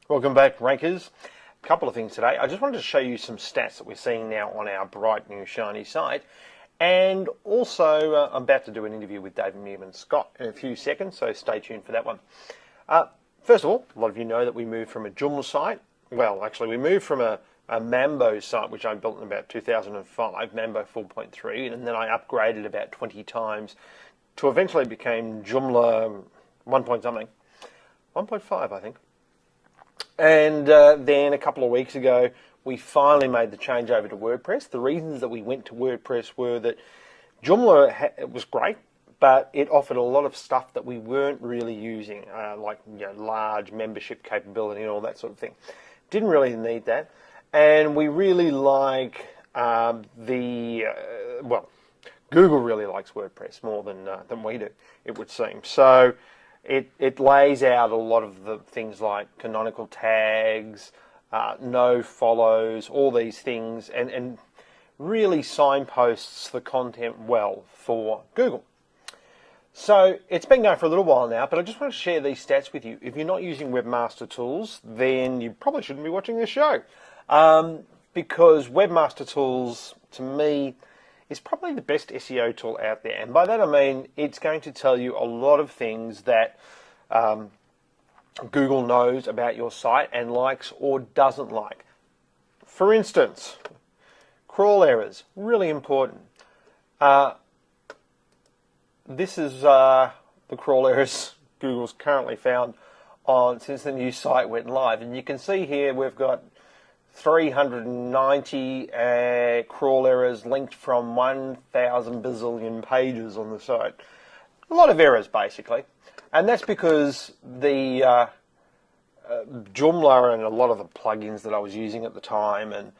Welcome back, Rankers. A couple of things today. I just wanted to show you some stats that we're seeing now on our bright new shiny site. And also, I'm about to do an interview with David Meerman Scott in a few seconds, so stay tuned for that one. First of all, a lot of you know that we moved from a Joomla site. Well, actually, we moved from a Mambo site, which I built in about 2005, Mambo 4.3, and then I upgraded about 20 times to eventually became Joomla 1 point something. 1.5, I think. And then a couple of weeks ago, we finally made the change over to WordPress. The reasons that we went to WordPress were that Joomla was great, but it offered a lot of stuff that we weren't really using, like large membership capability and all that sort of thing. Didn't really need that. And we really like Google really likes WordPress more than we do, it would seem. So it lays out a lot of the things like canonical tags, no follows, all these things, and really signposts the content well for Google. So it's been going for a little while now, but I just want to share these stats with you. If you're not using Webmaster Tools, then you probably shouldn't be watching this show. Because Webmaster Tools, to me, is probably the best SEO tool out there. And by that I mean it's going to tell you a lot of things that Google knows about your site and likes or doesn't like. For instance, crawl errors, really important. This is the crawl errors Google's currently found since the new site went live. And you can see here we've got 390 crawl errors linked from 1,000 bazillion pages on the site. A lot of errors, basically. And that's because the Joomla and a lot of the plugins that I was using at the time and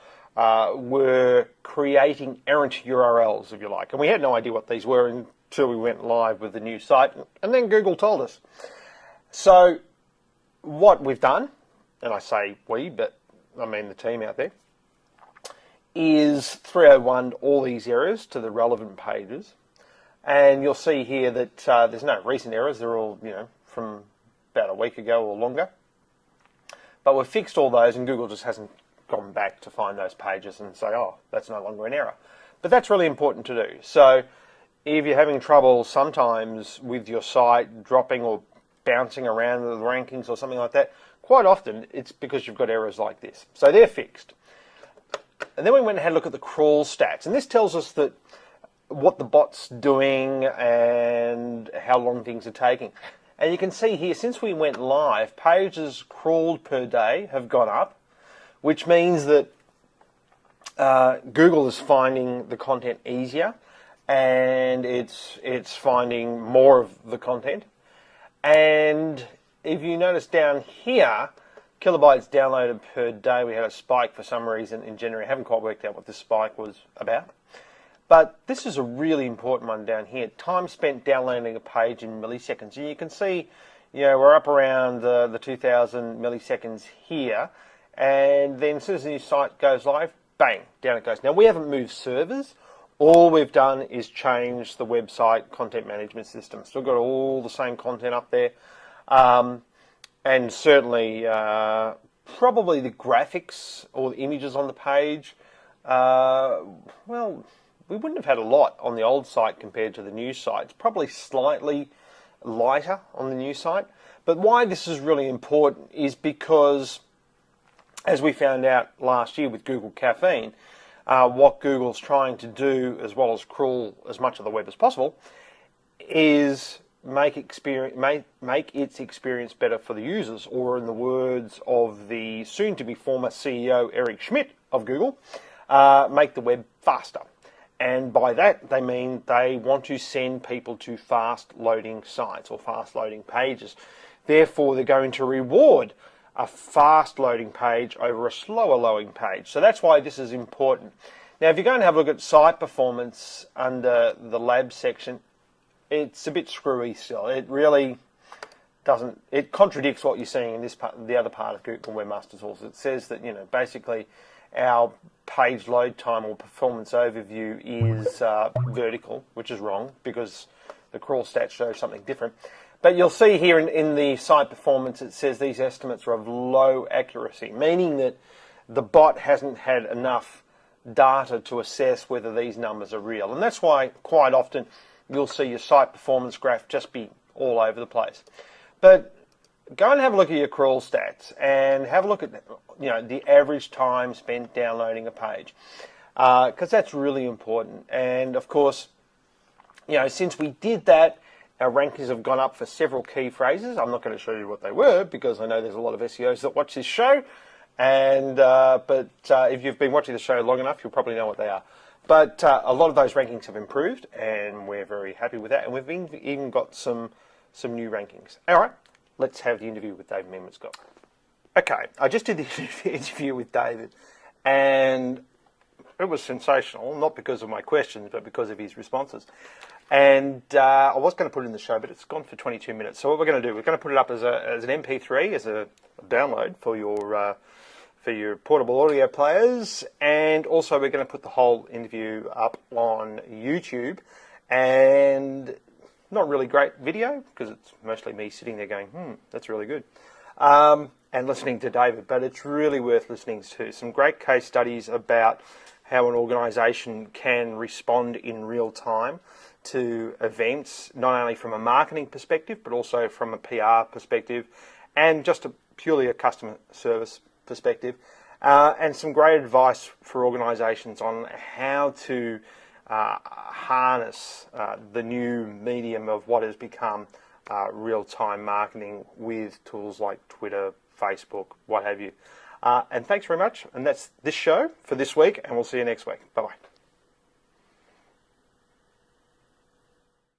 were creating errant URLs, if you like. And we had no idea what these were until we went live with the new site. And then Google told us. So what we've done, and I say we, but I mean the team out there, is 301 all these errors to the relevant pages. And you'll see here that there's no recent errors. They're all, from about a week ago or longer. But we've fixed all those and Google just hasn't gone back to find those pages and say, oh, that's no longer an error. But that's really important to do. So if you're having trouble sometimes with your site dropping or bouncing around the rankings or something like that, quite often it's because you've got errors like this. So they're fixed. And then we went and had a look at the crawl stats. And this tells us that what the bot's doing and how long things are taking. And you can see here, since we went live, pages crawled per day have gone up, which means that Google is finding the content easier and it's finding more of the content. And if you notice down here, kilobytes downloaded per day, we had a spike for some reason in January. I haven't quite worked out what this spike was about. But this is a really important one down here. Time spent downloading a page in milliseconds. And you can see, we're up around the 2,000 milliseconds here. And then as soon as the new site goes live, bang, down it goes. Now, we haven't moved servers. All we've done is change the website content management system. Still got all the same content up there. And certainly, probably the graphics or the images on the page, we wouldn't have had a lot on the old site compared to the new site. It's probably slightly lighter on the new site. But why this is really important is because, as we found out last year with Google Caffeine, what Google's trying to do, as well as crawl as much of the web as possible, is make its experience better for the users, or in the words of the soon-to-be former CEO Eric Schmidt of Google, make the web faster. And by that, they mean they want to send people to fast-loading sites or fast-loading pages. Therefore, they're going to reward a fast-loading page over a slower-loading page. So that's why this is important. Now, if you're going to have a look at site performance under the lab section, it's a bit screwy still. It really doesn't. It contradicts what you're seeing in this part, the other part of Google Webmaster Tools. It says that basically our page load time or performance overview is vertical, which is wrong because the crawl stats show something different. But you'll see here in the site performance, it says these estimates are of low accuracy, meaning that the bot hasn't had enough data to assess whether these numbers are real. And that's why quite often you'll see your site performance graph just be all over the place. But go and have a look at your crawl stats and have a look at the average time spent downloading a page, because that's really important. And of course, since we did that, our rankings have gone up for several key phrases. I'm not going to show you what they were because I know there's a lot of SEOs that watch this show. And but if you've been watching the show long enough, you'll probably know what they are. But a lot of those rankings have improved, and we're very happy with that. And we've even got some new rankings. All right, let's have the interview with David Meerman, Scott. Okay, I just did the interview with David, and it was sensational, not because of my questions, but because of his responses. And I was going to put it in the show, but it's gone for 22 minutes. So what we're going to do, we're going to put it up as an MP3, as a download for your portable audio players, and also we're going to put the whole interview up on YouTube. And not really great video, because it's mostly me sitting there going, that's really good, and listening to David, but it's really worth listening to. Some great case studies about how an organisation can respond in real time to events, not only from a marketing perspective, but also from a PR perspective, and just purely a customer service perspective, and some great advice for organisations on how to harness the new medium of what has become real-time marketing with tools like Twitter, Facebook, what have you. And thanks very much. And that's this show for this week, and we'll see you next week. Bye-bye.